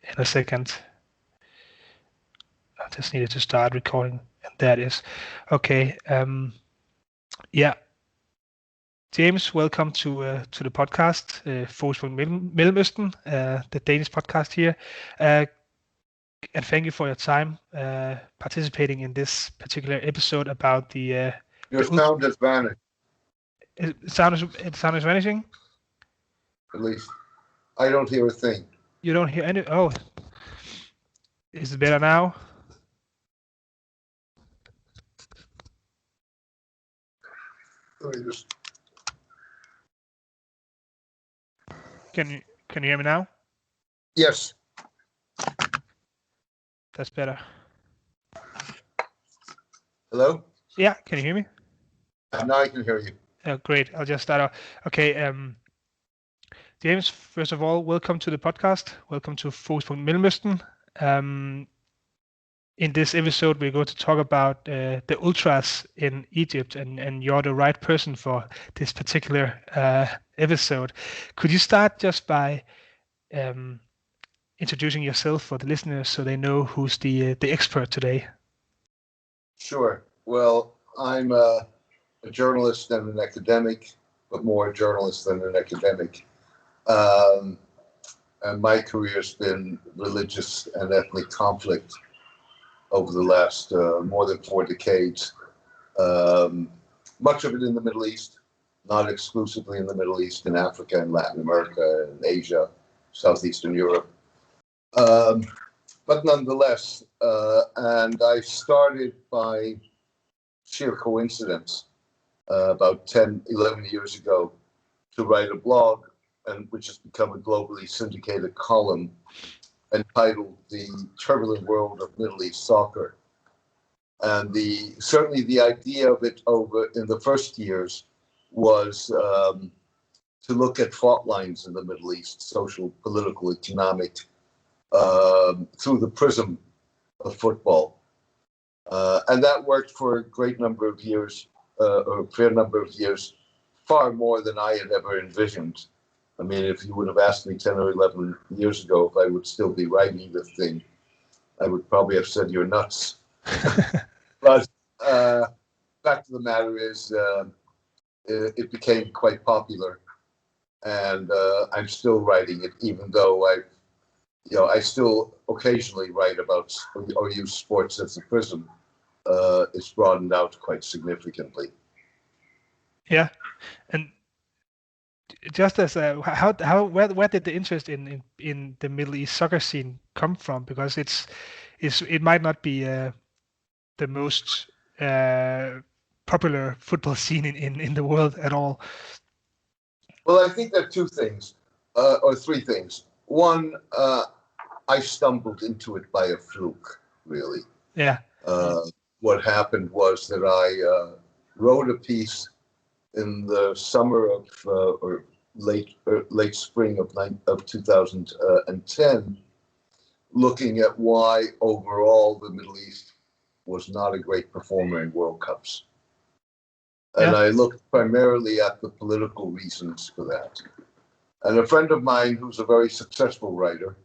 in a second. I just needed to start recording, and that is okay. Yeah, James, welcome to the podcast, Forsvund Mellemøsten, the Danish podcast here, and thank you for your time participating in this particular episode about Your sound has vanished. Sound is vanishing. At least I don't hear a thing. You don't hear any. Oh, is it better now? Let me just. Can you hear me now? Yes. That's better. Hello? Yeah, can you hear me? Now I can hear you. Oh, great. I'll just start off. Okay. James, first of all, welcome to the podcast. Welcome to Forsvund Mellemøsten. In this episode, we're going to talk about the ultras in Egypt, and you're the right person for this particular episode. Could you start just by introducing yourself for the listeners so they know who's the expert today? Sure. Well, I'm a journalist and an academic, but more a journalist than an academic. And my career's been religious and ethnic conflict over the last more than 4 decades. Much of it in the Middle East, not exclusively in the Middle East, in Africa and Latin America and Asia, Southeastern Europe. But nonetheless, and I started by sheer coincidence about 10, 11 years ago to write a blog, and which has become a globally syndicated column entitled "The Turbulent World of Middle East Soccer." And certainly the idea of it over in the first years was to look at fault lines in the Middle East, social, political, economic, through the prism of football. And that worked for a great number of years, or a fair number of years, far more than I had ever envisioned. I mean, if you would have asked me 10 or 11 years ago if I would still be writing this thing, I would probably have said you're nuts. But fact of the matter is, it became quite popular, and I'm still writing it, even though I still occasionally write about or use sports as a prism. It's broadened out quite significantly. Yeah, and just as where did the interest in the Middle East soccer scene come from? Because it might not be the most popular football scene in the world at all. Well, I think there are 2 things, or 3 things. One, I stumbled into it by a fluke, really. Yeah. What happened was that I wrote a piece in the summer of or late spring of 2010, looking at why overall the Middle East was not a great performer in World Cups. And I looked primarily at the political reasons for that. And a friend of mine who's a very successful writer,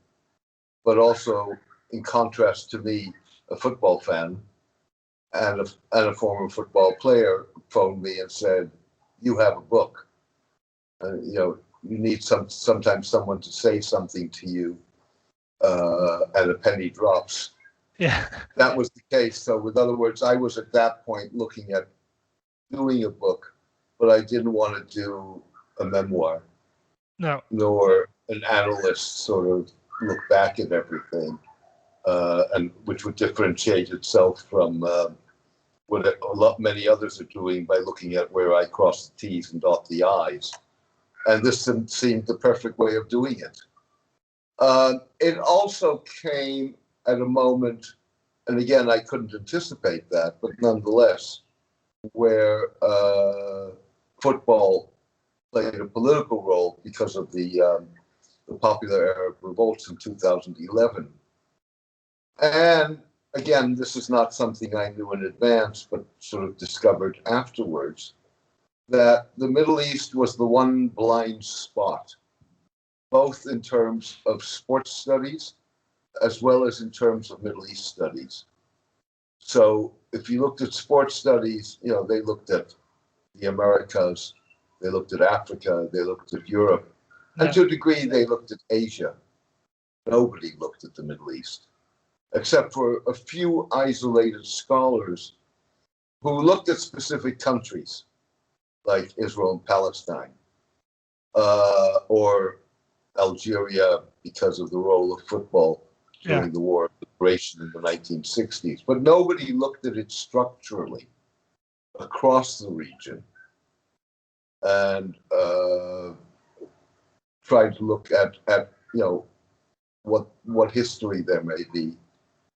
but also, in contrast to me, a football fan and a former football player, phoned me and said, "You have a book. You need sometimes someone to say something to you, and a penny drops." Yeah. That was the case. So, with other words, I was at that point looking at doing a book, but I didn't want to do a memoir. No. Nor an analyst sort of look back at everything, and which would differentiate itself from what many others are doing by looking at where I cross the T's and dot the I's. And this seemed the perfect way of doing it. It also came at a moment, and again, I couldn't anticipate that, but nonetheless, where football played a political role because of the popular Arab revolts in 2011. And again, this is not something I knew in advance, but sort of discovered afterwards, that the Middle East was the one blind spot, both in terms of sports studies as well as in terms of Middle East studies. So if you looked at sports studies, they looked at the Americas, they looked at Africa, they looked at Europe, and to a degree they looked at Asia. Nobody looked at the Middle East, except for a few isolated scholars who looked at specific countries, like Israel and Palestine, or Algeria because of the role of football during the War of Liberation in the 1960s. But nobody looked at it structurally across the region and tried to look at what history there may be,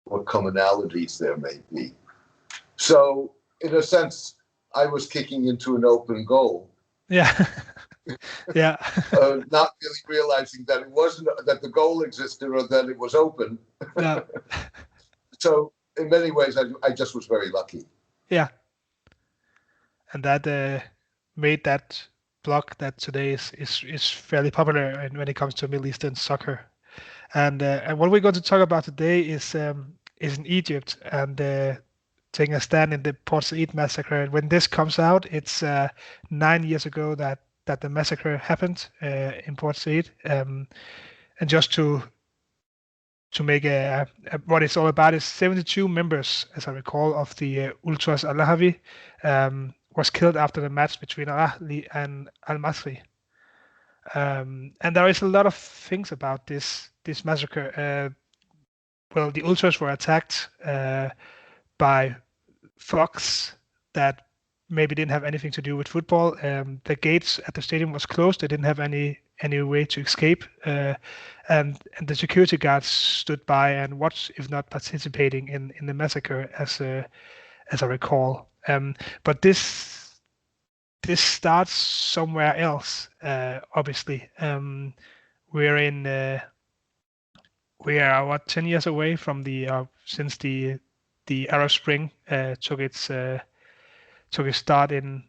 what commonalities there may be. So, in a sense, I was kicking into an open goal. Yeah. Yeah. Not really realizing that it wasn't, that the goal existed or that it was open. No. So, in many ways, I just was very lucky. Yeah. And that made that blog that today is fairly popular when it comes to Middle Eastern soccer. And what we're going to talk about today is in Egypt and taking a stand in the Port Said massacre. And when this comes out, it's 9 years ago that the massacre happened in Port Said. And just to make what it's all about is 72 members, as I recall, of the Ultras Al-Lahavi was killed after the match between Al-Ahli and Al-Masri. And there is a lot of things about this massacre. Well, the Ultras were attacked by thugs that maybe didn't have anything to do with football. The gates at the stadium was closed. They didn't have any way to escape, and the security guards stood by and watched, if not participating in the massacre, as I recall. But this starts somewhere else. Obviously, we are what 10 years away from since the Arab Spring took its start in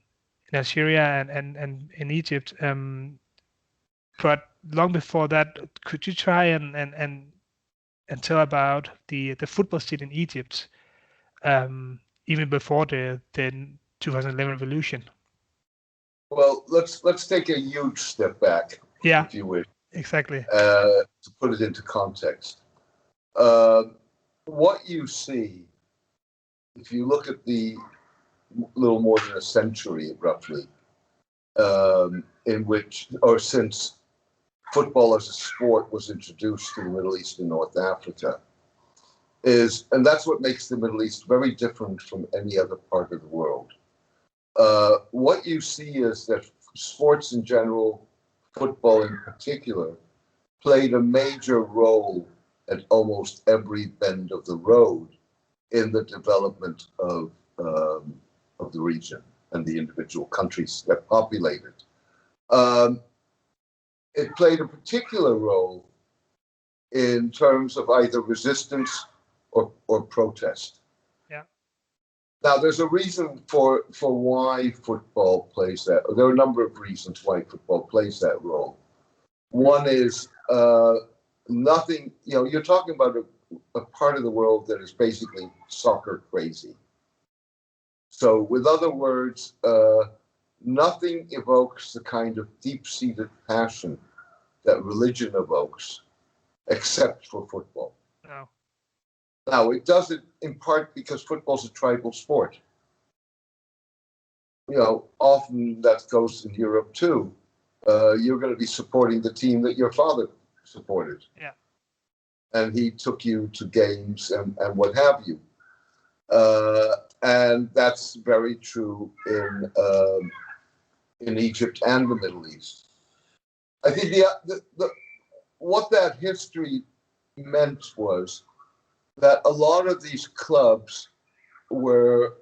Algeria and in Egypt. But long before that, could you try and tell about the football scene in Egypt, even before the 2011 revolution? Well, let's take a huge step back, if you wish. Exactly. To put it into context, what you see, if you look at the little more than a century, roughly, in which, or since football as a sport was introduced to the Middle East and North Africa, and that's what makes the Middle East very different from any other part of the world. What you see is that sports in general, football in particular, played a major role at almost every bend of the road in the development of the region and the individual countries that populate it. It played a particular role in terms of either resistance or protest. Yeah. Now, there's a reason for why football plays that. There are a number of reasons why football plays that role. One is nothing, you're talking about a part of the world that is basically soccer crazy. So, with other words, nothing evokes the kind of deep-seated passion that religion evokes, except for football. No. Now, it does it in part because football's a tribal sport. Often that goes in Europe too. You're going to be supporting the team that your father supported. Yeah. And he took you to games and what have you. And that's very true in Egypt and the Middle East. I think what that history meant was that a lot of these clubs were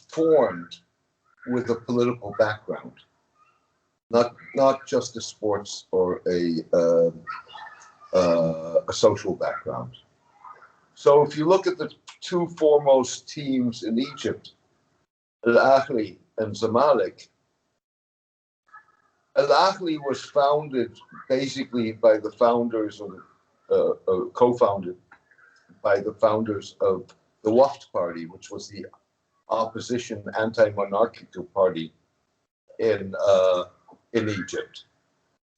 formed with a political background, not just a sports or a social background. So if you look at the two foremost teams in Egypt, Al-Ahli and Zamalek, Al-Ahli was founded basically by the founders co-founded by the founders of the Waft Party, which was the opposition anti-monarchical party in Egypt.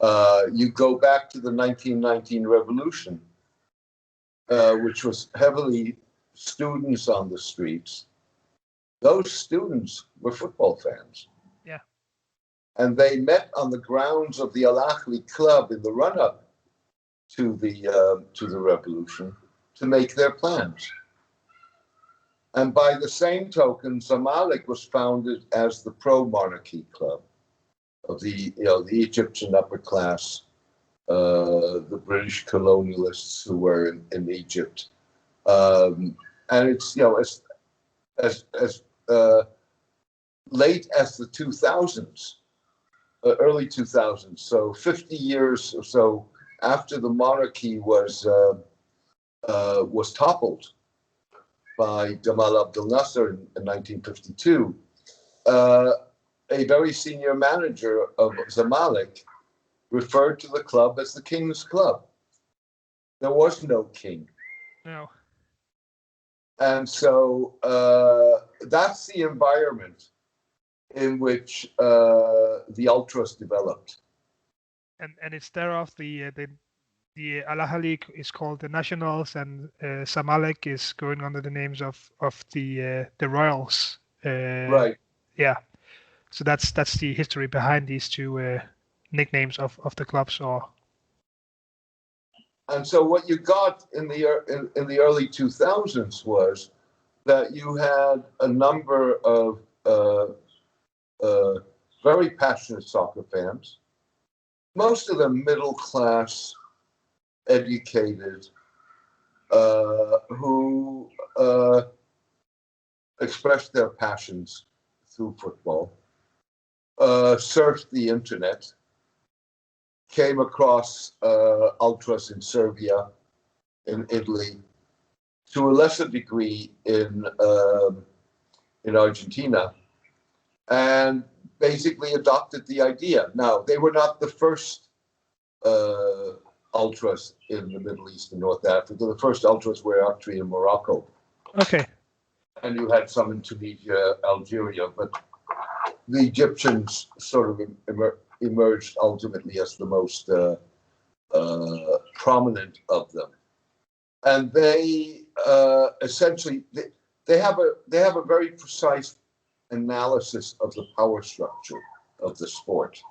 You go back to the 1919 revolution, which was heavily students on the streets. Those students were football fans. Yeah. And they met on the grounds of the Al Ahly club in the run-up to the revolution to make their plans. And by the same token, Zamalek was founded as the pro-monarchy club of the Egyptian upper class, the British colonialists who were in Egypt, and it's as late as the 2000s, early 2000s. So 50 years or so after the monarchy was toppled by Gamal Abdel Nasser in 1952, a very senior manager of Zamalek referred to the club as the King's Club. There was no king. No. And so that's the environment in which the ultras developed. And it's thereof the Al Ahly is called the Nationals, and Zamalek is going under the names of the Royals. Right. Yeah. So that's the history behind these two nicknames of the clubs. And so what you got in the early 2000s was that you had a number of very passionate soccer fans, most of them middle class, educated, who expressed their passions through football, surfed the internet, came across ultras in Serbia, in Italy, to a lesser degree in Argentina, and basically adopted the idea. Now, they were not the first ultras in the Middle East and North Africa. The first ultras were actually in Morocco. Okay. And you had some in Tunisia, Algeria, but the Egyptians sort of emerged ultimately as the most prominent of them. And they essentially they have a very precise analysis of the power structure of the sport.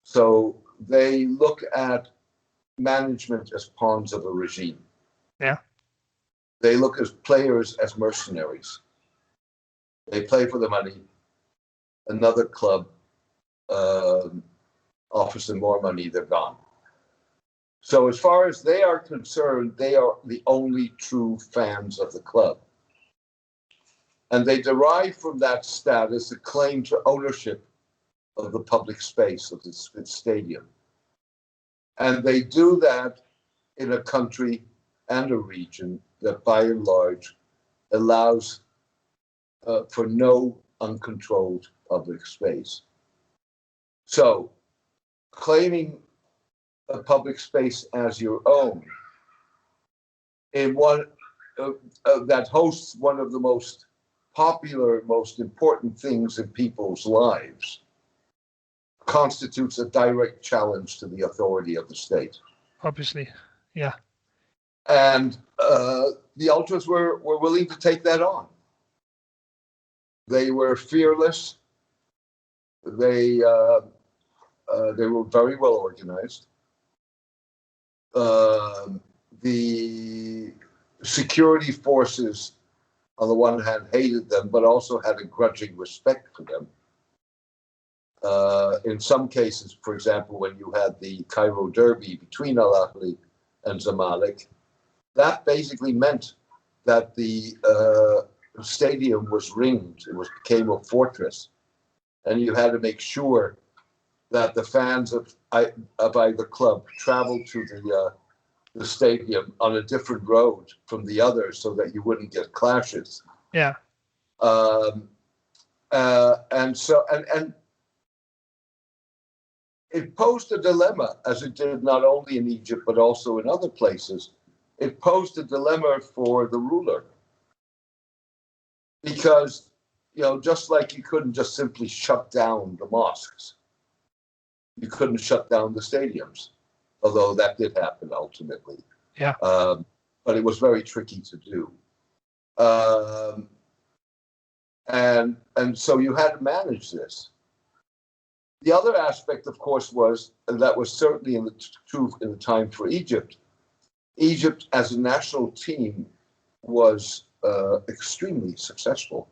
So they look at management as pawns of a regime. Yeah. They look at players as mercenaries. They play for the money. Another club offers them more money, they're gone. So as far as they are concerned, they are the only true fans of the club. And they derive from that status a claim to ownership of the public space of this stadium. And they do that in a country and a region that by and large allows for no uncontrolled public space. So claiming a public space as your own in one that hosts one of the most popular, most important things in people's lives constitutes a direct challenge to the authority of the state. Obviously, yeah. And the ultras were willing to take that on. They were fearless. They were very well organized. The security forces, on the one hand, hated them, but also had a grudging respect for them. In some cases, for example, when you had the Cairo Derby between Al Ahly and Zamalek, that basically meant that the stadium was ringed. It became a fortress, and you had to make sure that the fans of either club traveled to the stadium on a different road from the others, so that you wouldn't get clashes. Yeah. And it posed a dilemma, as it did not only in Egypt but also in other places. It posed a dilemma for the ruler because, just like you couldn't just simply shut down the mosques, you couldn't shut down the stadiums, although that did happen ultimately. Yeah. But it was very tricky to do. And so you had to manage this. The other aspect, of course, was, and that was certainly true in the time for Egypt, Egypt as a national team was extremely successful.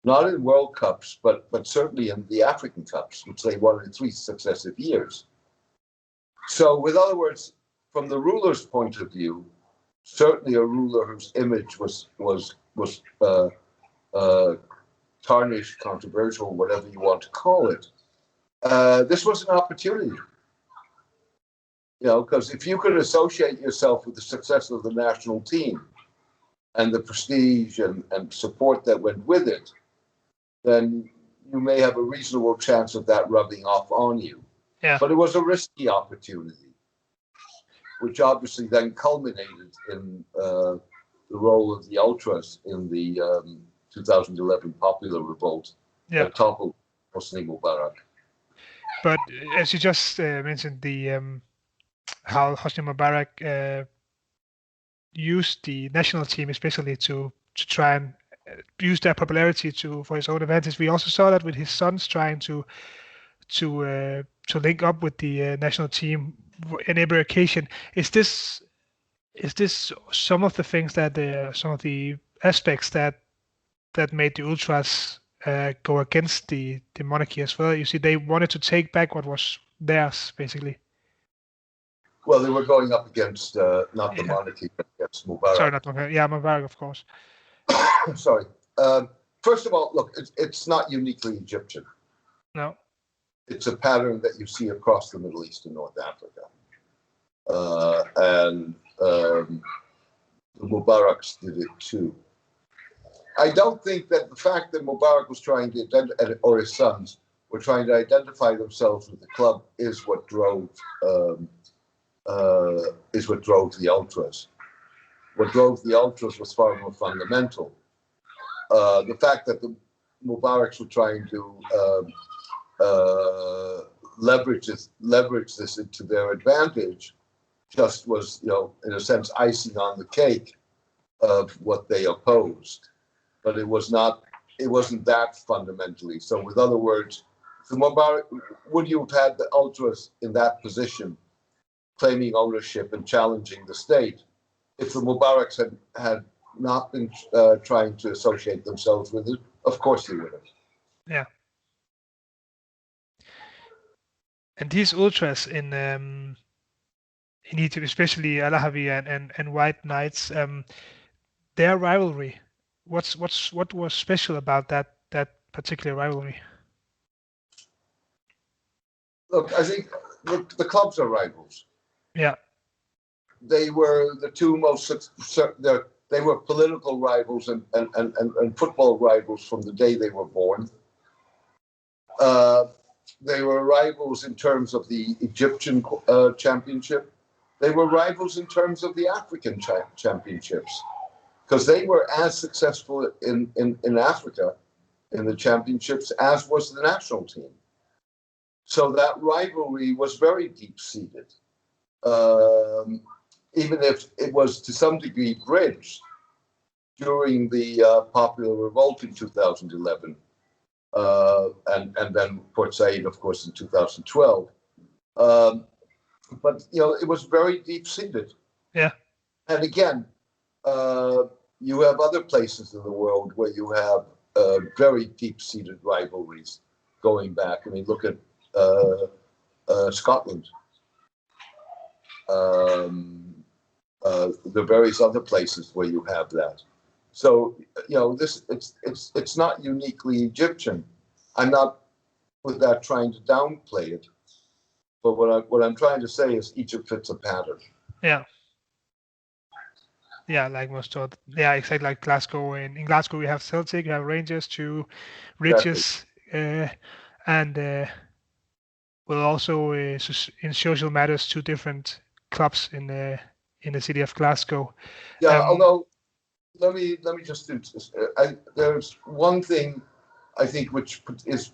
Not in World Cups, but certainly in the African Cups, which they won in 3 successive years. So, with other words, from the ruler's point of view, certainly a ruler whose image was tarnished, controversial, whatever you want to call it, this was an opportunity. Because if you could associate yourself with the success of the national team and the prestige and support that went with it, then you may have a reasonable chance of that rubbing off on you. Yeah. But it was a risky opportunity, which obviously then culminated in the role of the ultras in the 2011 popular revolt that toppled Hosni Mubarak. But as you just mentioned, the how Hosni Mubarak used the national team especially to try and use their popularity for his own advantage. We also saw that with his sons trying to link up with the national team in every occasion. Is this some of the things that some of the aspects that made the ultras go against the monarchy as well? You see, they wanted to take back what was theirs, basically. Well, they were going up against not the monarchy, but against Mubarak. Sorry, not Mubarak. Yeah, Mubarak, of course. Sorry. First of all, look, it's not uniquely Egyptian. No. It's a pattern that you see across the Middle East and North Africa. And the Mubaraks did it too. I don't think that the fact that Mubarak was trying to or his sons were trying to identify themselves with the club is what drove the ultras. What drove the ultras was far more fundamental. The fact that the Mubaraks were trying to leverage this into their advantage just was, in a sense, icing on the cake of what they opposed. But it wasn't that fundamentally. So, with other words, the Mubarak, would you have had the ultras in that position, claiming ownership and challenging the state, if the Mubaraks had not been trying to associate themselves with it? Of course they would have. Yeah. And these ultras in Egypt, especially Alahawi and White Knights, their rivalry. What was special about that particular rivalry? Look, I think the clubs are rivals. Yeah. They were the two most. They were political rivals and football rivals from the day they were born. They were rivals in terms of the Egyptian championship. They were rivals in terms of the African championships, because they were as successful in Africa in the championships as was the national team. So that rivalry was very deep-seated, even if it was to some degree bridged during the popular revolt in 2011, and then Port Said, of course, in 2012. But it was very deep-seated. Yeah. And again, you have other places in the world where you have very deep-seated rivalries going back. I mean, look at Scotland. The various other places where you have that. So it's not uniquely Egyptian. I'm not with that trying to downplay it, but what I'm trying to say is Egypt fits a pattern. Yeah. Yeah, like most of exactly like Glasgow. In Glasgow, we have Celtic, we have Rangers, two riches, and well, also in social matters, two different clubs in the city of Glasgow. Yeah, although let me just do this. There's one thing I think which is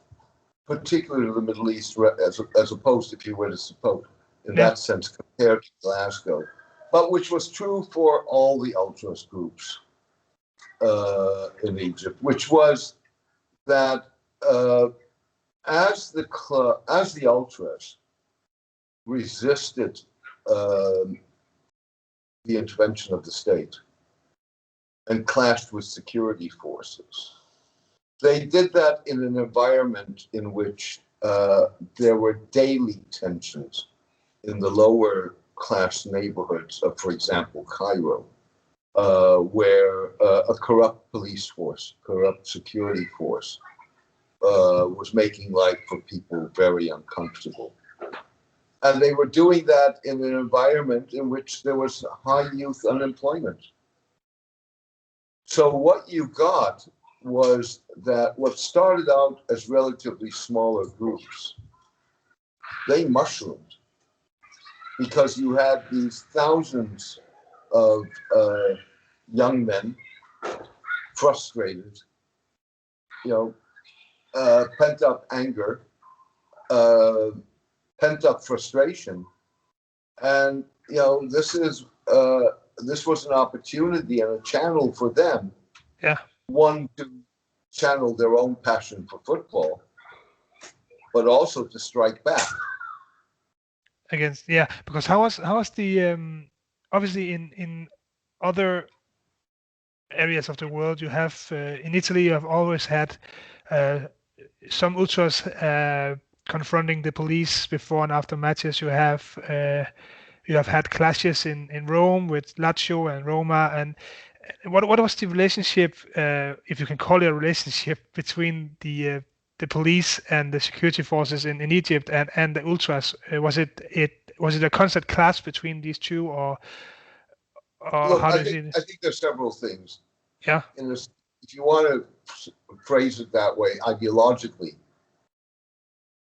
particular to the Middle East, as opposed, if you were to suppose, in Yeah. that sense, compared to Glasgow, but which was true for all the ultras groups in Egypt, which was that as the ultras resisted the intervention of the state and clashed with security forces, they did that in an environment in which there were daily tensions in the lower class neighborhoods of, for example, Cairo, where a corrupt police force, corrupt security force, was making life for people very uncomfortable. And they were doing that in an environment in which there was high youth unemployment. So what you got was that what started out as relatively smaller groups, they mushroomed, because you had these thousands of young men frustrated, pent up anger, pent up frustration, and this was an opportunity and a channel for them. Yeah. One, to channel their own passion for football, but also to strike back Against, because how was the obviously in other areas of the world you have in Italy you have always had some ultras confronting the police before and after matches. You have had clashes in Rome with Lazio and Roma. And what was the relationship, if you can call it a relationship, between the police and the security forces in Egypt and the ultras? Was it a constant clash between these two, or Look, how I does it? think there's several things. Yeah. If you want to phrase it that way, ideologically,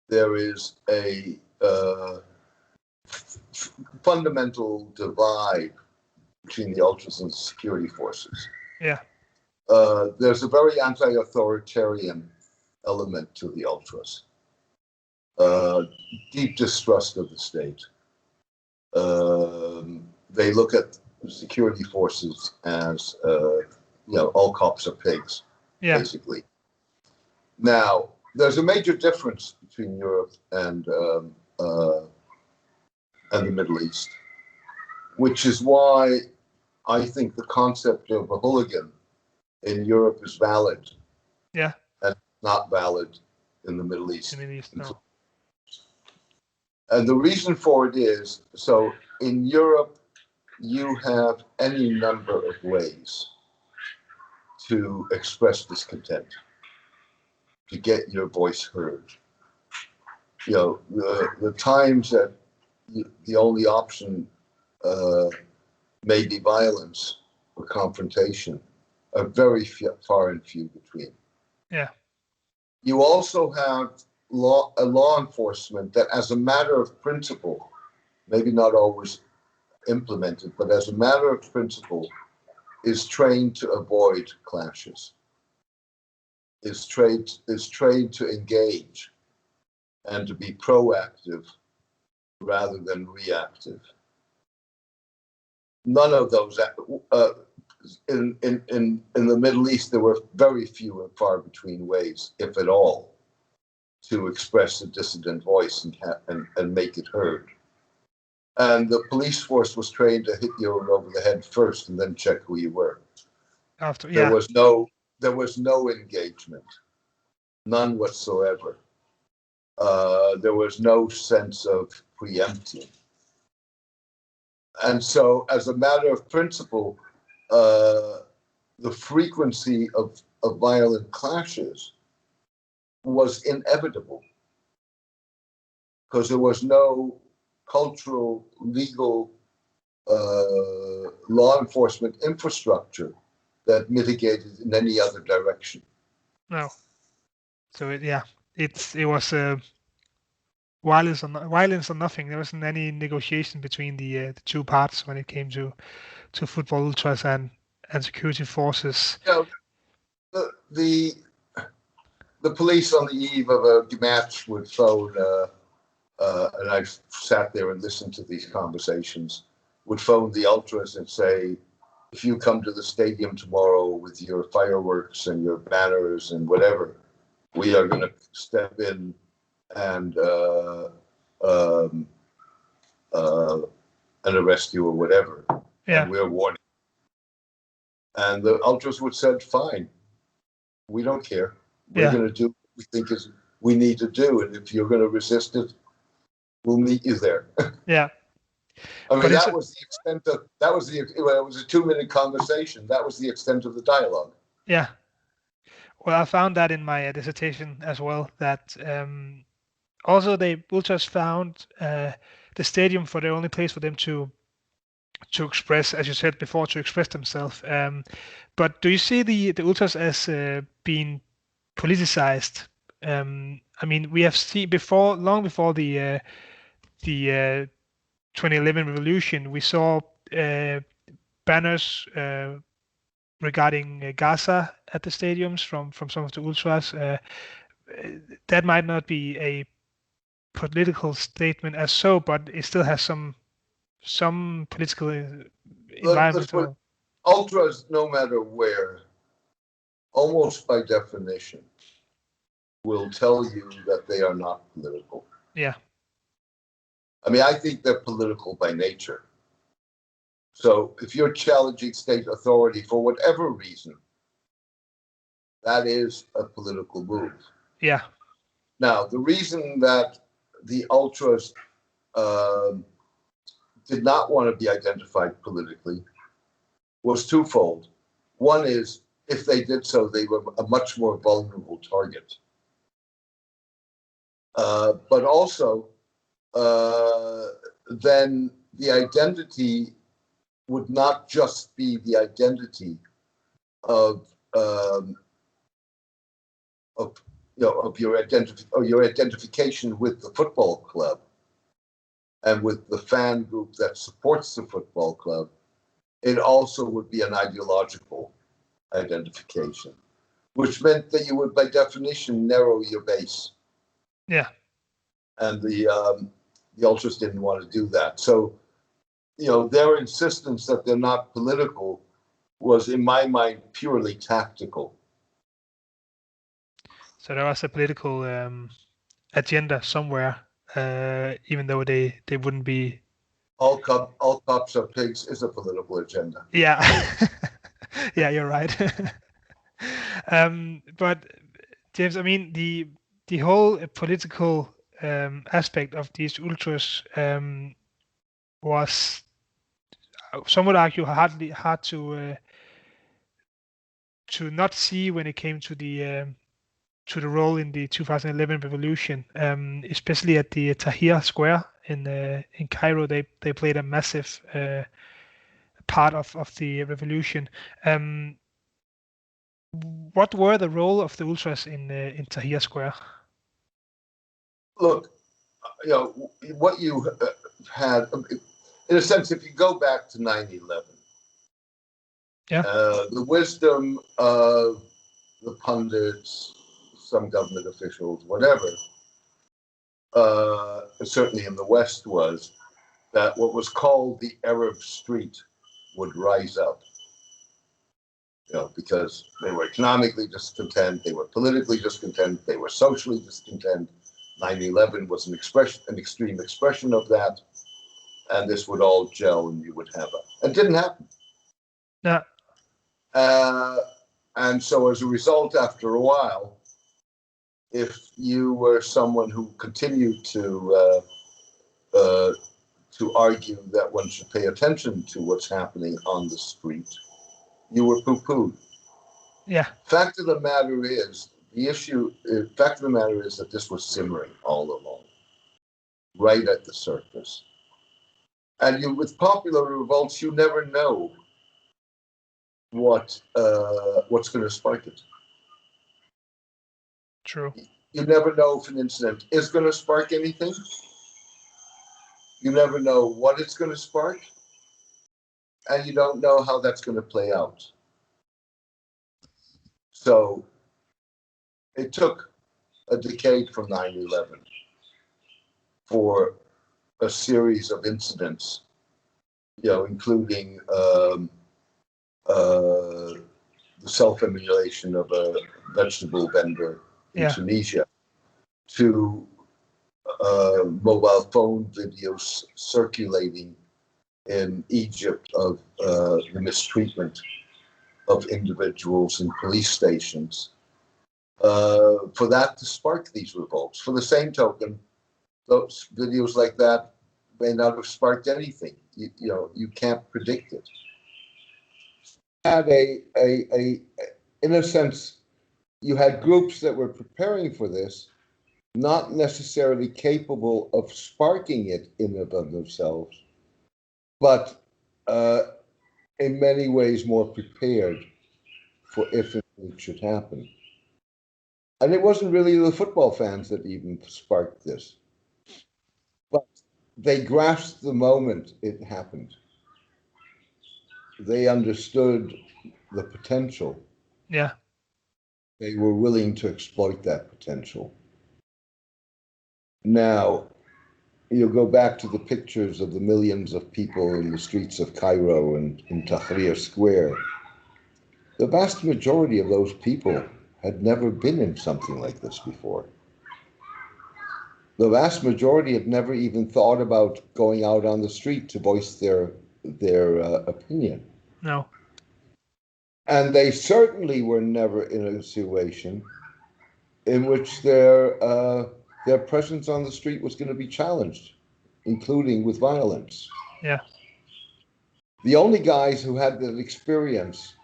there is a fundamental divide between the ultras and the security forces. Yeah. There's a very anti-authoritarian element to the ultras. Deep distrust of the state. They look at security forces as, all cops are pigs, basically. Now, there's a major difference between Europe and the Middle East, which is why I think the concept of a hooligan in Europe is valid. Yeah. And not valid in the Middle East. In the Middle East, no. And the reason for it is, so in Europe, you have any number of ways to express discontent, to get your voice heard. The times that the only option may be violence or confrontation are very far and few between. Yeah. You also have a law enforcement that, as a matter of principle, maybe not always implemented, but as a matter of principle, is trained to avoid clashes, is trained to engage and to be proactive rather than reactive. None of those in the Middle East, there were very few and far between ways, if at all, to express a dissident voice and make it heard. And the police force was trained to hit you over the head first and then check who you were. There was no engagement, none whatsoever. There was no sense of preempting. And so, as a matter of principle, the frequency of violent clashes was inevitable because there was no cultural, legal, law enforcement infrastructure that mitigated in any other direction. No. So it was violence or nothing. There wasn't any negotiation between the two parts when it came to football ultras and security forces. You know, the police on the eve of a match would phone, and I've sat there and listened to these conversations, would phone the ultras and say, if you come to the stadium tomorrow with your fireworks and your banners and whatever, we are going to step in and arrest you or whatever. Yeah. And we're warning. And the ultras would said, fine, we don't care. We're going to do what we think is we need to do. And if you're going to resist it, we'll meet you there. Yeah. I mean, that was the extent of, it was a 2-minute conversation. That was the extent of the dialogue. Yeah. Well, I found that in my dissertation as well, that also the ultras found the stadium for the only place for them to express, as you said before, to express themselves. But do you see the ultras as being politicized? I mean, we have seen long before the 2011 revolution, we saw banners regarding Gaza at the stadiums from some of the ultras. That might not be a political statement as so, but it still has some political environment. Ultras, no matter where, almost by definition, will tell you that they are not political. Yeah. I mean, I think they're political by nature. So if you're challenging state authority for whatever reason, that is a political move. Yeah. Now, the reason that the ultras did not want to be identified politically was twofold. One is, if they did so, they were a much more vulnerable target. But also, then the identity would not just be the identity of your identification with the football club and with the fan group that supports the football club. It also would be an ideological identification, which meant that you would, by definition, narrow your base. Yeah. And the ultras didn't want to do that. So, their insistence that they're not political was, in my mind, purely tactical. So there was a political agenda somewhere, even though they wouldn't be. All cops are pigs is a political agenda. Yeah. Yeah, you're right. But James, I mean, the whole political aspect of these ultras was, some would argue, hard to not see when it came to the role in the 2011 revolution, especially at the Tahrir Square in Cairo. They played a massive part of the revolution. What were the role of the ultras in Tahrir Square? Look, what you had, in a sense, if you go back to 9/11, the wisdom of the pundits, some government officials, whatever, certainly in the West, was that what was called the Arab Street would rise up. Because they were economically discontent, they were politically discontent, they were socially discontent. 9/11 was an extreme expression of that, and this would all gel, and you would have it didn't happen. Yeah. And so, as a result, after a while, if you were someone who continued to argue that one should pay attention to what's happening on the street, you were poo-pooed. Yeah. Fact of the matter is that this was simmering all along, right at the surface. And with popular revolts, you never know what's going to spark it. True. you never know if an incident is going to spark anything. You never know what it's going to spark, and you don't know how that's going to play out. So it took a decade from 9/11 for a series of incidents, including the self-immolation of a vegetable vendor in Tunisia, to mobile phone videos circulating in Egypt of the mistreatment of individuals in police stations, for that to spark these revolts. For the same token, those videos like that may not have sparked anything. You can't predict it. Had in a sense, you had groups that were preparing for this, not necessarily capable of sparking it in and of themselves, but in many ways more prepared for if it should happen. And it wasn't really the football fans that even sparked this, but they grasped the moment it happened. They understood the potential. Yeah. They were willing to exploit that potential. Now, you go back to the pictures of the millions of people in the streets of Cairo and in Tahrir Square. The vast majority of those people had never been in something like this before. The vast majority had never even thought about going out on the street to voice their opinion. No. And they certainly were never in a situation in which their presence on the street was going to be challenged, including with violence. Yeah. The only guys who had that experience,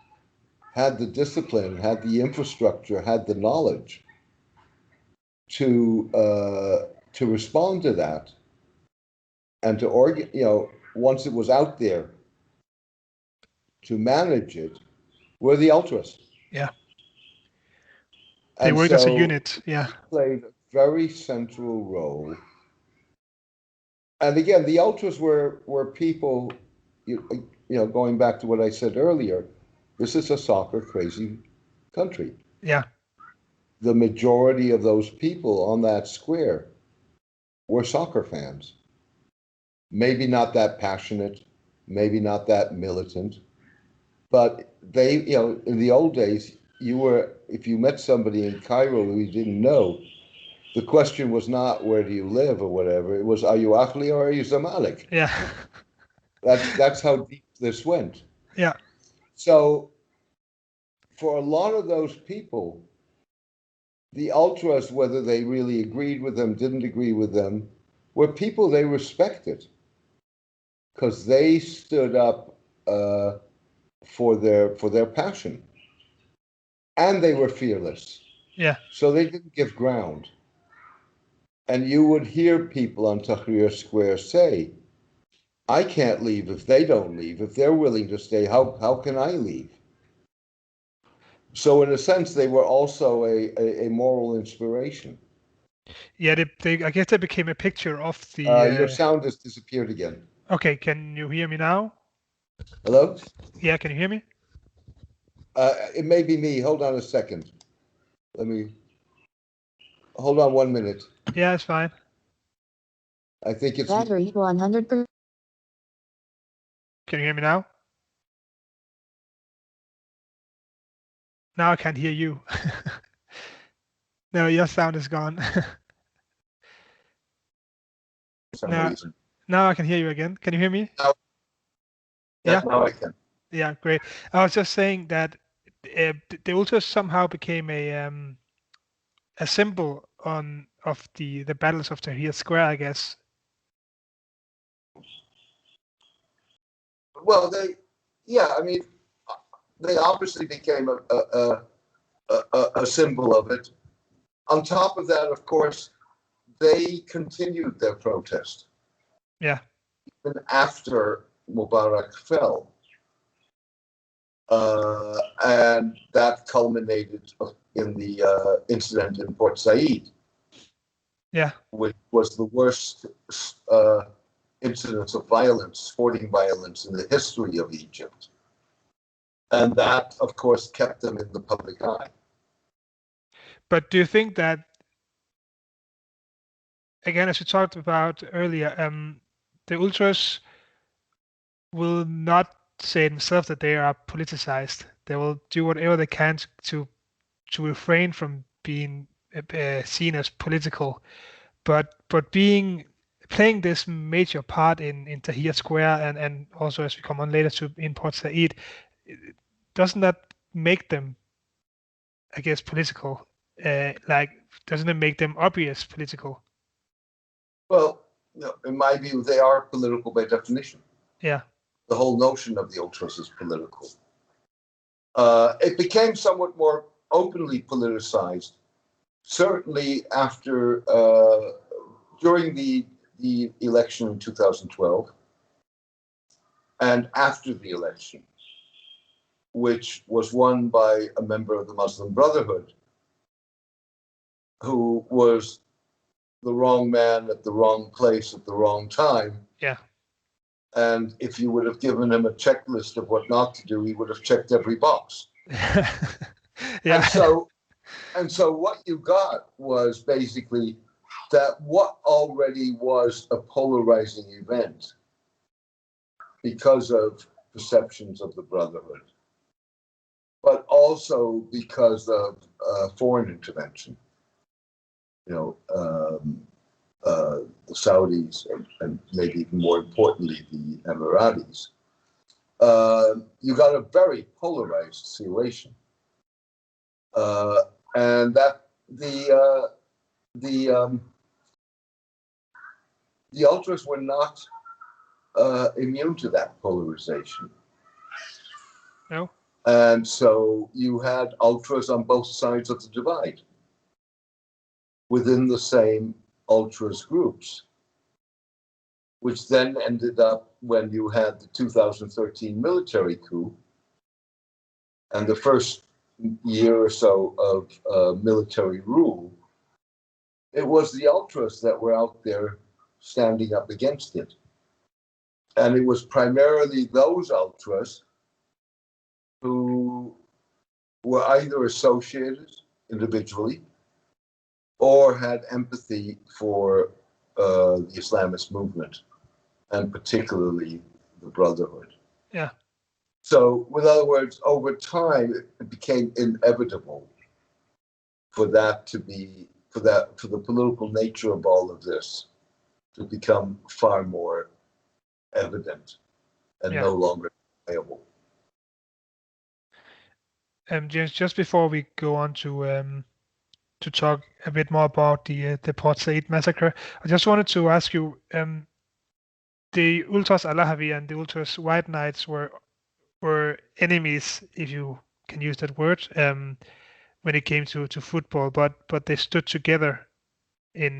had the discipline, had the infrastructure, had the knowledge to respond to that, and to once it was out there, to manage it, were the ultras. Yeah. They worked as a unit. Yeah. Played a very central role. And again, the ultras were people, going back to what I said earlier, this is a soccer crazy country. Yeah. The majority of those people on that square were soccer fans. Maybe not that passionate, maybe not that militant, but they, in the old days, if you met somebody in Cairo who you didn't know, the question was not where do you live or whatever. It was, are you Ahli or are you Zamalek? Yeah. That's how deep this went. Yeah. So for a lot of those people, the ultras, whether they really agreed with them, didn't agree with them, were people they respected because they stood up for their passion, and they were fearless. Yeah. So they didn't give ground. And you would hear people on Tahrir Square say, I can't leave if they don't leave. If they're willing to stay, how can I leave? So in a sense, they were also a moral inspiration. Yeah, I guess they became a picture of the... Your sound has disappeared again. Okay, can you hear me now? Hello? Yeah, can you hear me? It may be me. Hold on a second. Hold on 1 minute. Yeah, it's fine. I think it's... Battery 100%. Can you hear me now? Now I can't hear you. No, your sound is gone. Now I can hear you again. Can you hear me? Yeah, now I can. Yeah, great. I was just saying that the ultras somehow became a symbol of the battles of Tahrir Square, I guess. Well, they obviously became a symbol of it. On top of that, of course, they continued their protest. Yeah. Even after Mubarak fell. And that culminated in the incident in Port Said, Yeah. which was the worst incidents of violence, sporting violence, in the history of Egypt. And that, of course, kept them in the public eye. But do you think that, again, as we talked about earlier, the ultras will not say themselves that they are politicized. They will do whatever they can to refrain from being seen as political. But playing this major part in Tahrir Square and also as we come on later to in Port Said, doesn't that make them, I guess, political? Like, doesn't it make them obvious political? Well, no, in my view, they are political by definition. Yeah. The whole notion of the ultras is political. It became somewhat more openly politicized, certainly after during the election in 2012 and after the election, which was won by a member of the Muslim Brotherhood who was the wrong man at the wrong place at the wrong time. Yeah. And if you would have given him a checklist of what not to do, he would have checked every box. Yeah. And so what you got was basically that what already was a polarizing event because of perceptions of the Brotherhood, but also because of foreign intervention. The Saudis and maybe even more importantly, the Emiratis. You got a very polarized situation. And that the ultras were not immune to that polarization. No. And so you had ultras on both sides of the divide within the same ultras groups, which then ended up when you had the 2013 military coup and the first year or so of military rule. It was the ultras that were out there standing up against it. And it was primarily those ultras who were either associated individually or had empathy for the Islamist movement, and particularly the Brotherhood. Yeah. So, with other words, over time, it became inevitable for that to be, for the political nature of all of this to become far more evident and no longer viable. James, just before we go on to talk a bit more about the Port Said massacre, I just wanted to ask you, the Ultras Alahavi and the Ultras White Knights were enemies, if you can use that word, when it came to football, but they stood together in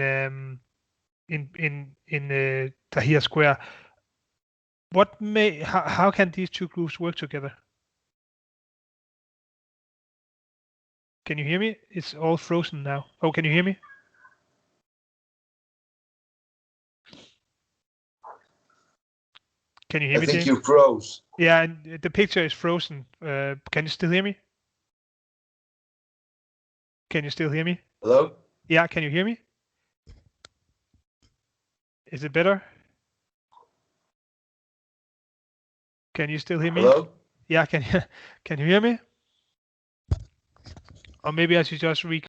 Tahrir Square. How can these two groups work together? Can you hear me? It's all frozen now. Oh, can you hear me? Can you hear me, I think James? you froze. Yeah, and the picture is frozen. Can you still hear me? Can you still hear me? Hello? Yeah, can you hear me? Is it better? Can you still hear me? Hello? Yeah, can you hear me? Or maybe I should just